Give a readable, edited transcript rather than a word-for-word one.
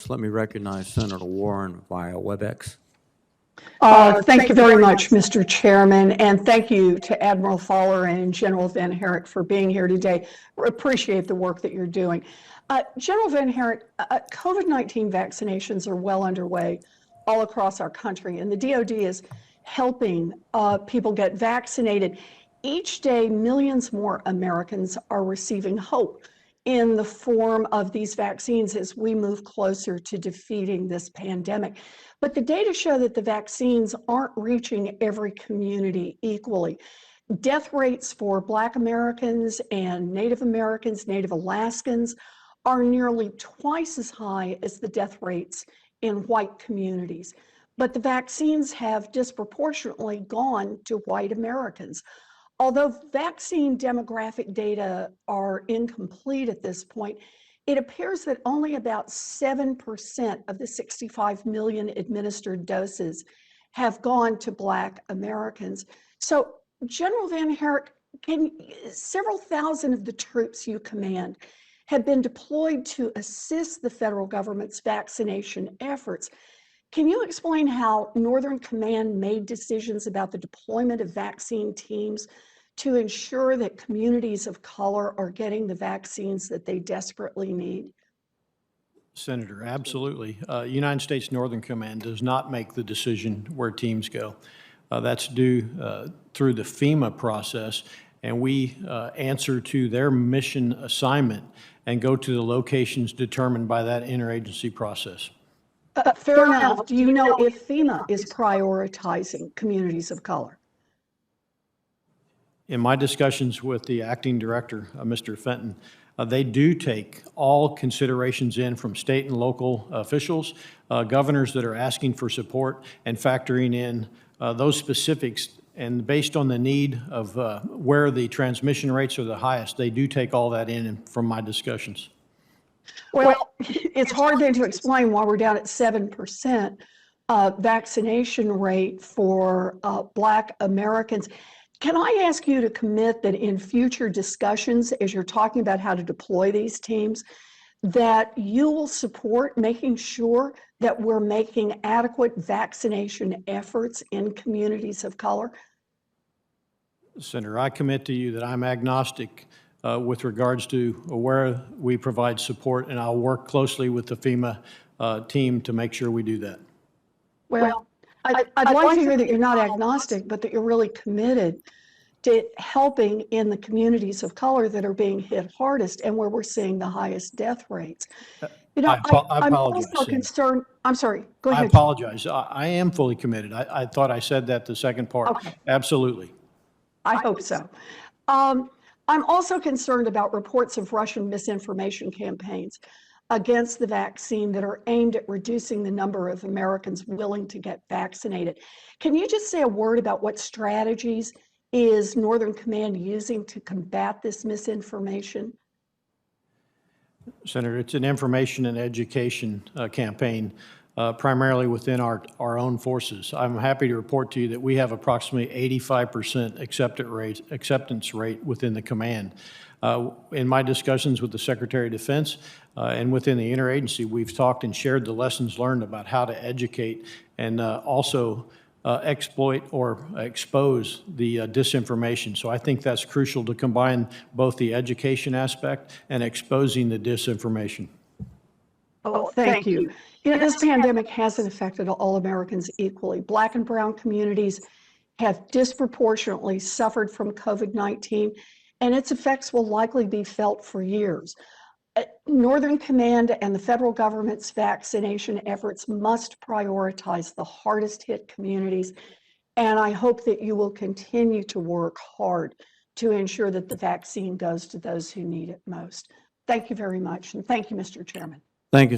comments, let me recognize Senator Warren via WebEx. Thank you very much, Mr. Chairman, and thank you to Admiral Fowler and General Van Herrick for being here today. We appreciate the work that you're doing. General Van Herrick, COVID-19 vaccinations are well underway all across our country, and the DoD is helping people get vaccinated. Each day, millions more Americans are receiving hope in the form of these vaccines as we move closer to defeating this pandemic. But the data show that the vaccines aren't reaching every community equally. Death rates for Black Americans and Native Americans, Native Alaskans, are nearly twice as high as the death rates in white communities. But the vaccines have disproportionately gone to white Americans. Although vaccine demographic data are incomplete at this point, it appears that only about 7% of the 65 million administered doses have gone to Black Americans. So, General Van Herrick, several thousand of the troops you command have been deployed to assist the federal government's vaccination efforts. Can you explain how Northern Command made decisions about the deployment of vaccine teams to ensure that communities of color are getting the vaccines that they desperately need? Senator, absolutely. United States Northern Command does not make the decision where teams go. That's due through the FEMA process, and we answer to their mission assignment and go to the locations determined by that interagency process. Fair enough. Do you know if FEMA is prioritizing communities of color? In my discussions with the acting director, Mr. Fenton, they do take all considerations in from state and local officials, governors that are asking for support, and factoring in those specifics. And based on the need of where the transmission rates are the highest, they do take all that in from my discussions. Well, it's hard then to explain why we're down at 7% vaccination rate for Black Americans. Can I ask you to commit that in future discussions, as you're talking about how to deploy these teams, that you will support making sure that we're making adequate vaccination efforts in communities of color? Senator, I commit to you that I'm agnostic with regards to where we provide support, and I'll work closely with the FEMA team to make sure we do that. Well, I'd like to hear that you're not agnostic, but that you're really committed to helping in the communities of color that are being hit hardest and where we're seeing the highest death rates. You know, I'm also concerned. I'm sorry, go ahead. I apologize. I am fully committed. I thought I said that the second part. Okay. Absolutely. I hope so. I'm also concerned about reports of Russian misinformation campaigns against the vaccine that are aimed at reducing the number of Americans willing to get vaccinated. Can you just say a word about what strategies is Northern Command using to combat this misinformation? Senator, it's an information and education campaign, primarily within our own forces. I'm happy to report to you that we have approximately 85% acceptance rate within the command. In my discussions with the Secretary of Defense and within the interagency, we've talked and shared the lessons learned about how to educate and also exploit or expose the disinformation. So I think that's crucial to combine both the education aspect and exposing the disinformation. Oh, thank you. You know, this pandemic hasn't affected all Americans equally. Black and brown communities have disproportionately suffered from COVID-19, and its effects will likely be felt for years. Northern Command and the federal government's vaccination efforts must prioritize the hardest hit communities, and I hope that you will continue to work hard to ensure that the vaccine goes to those who need it most. Thank you very much, and thank you, Mr. Chairman. Thank you, Senator.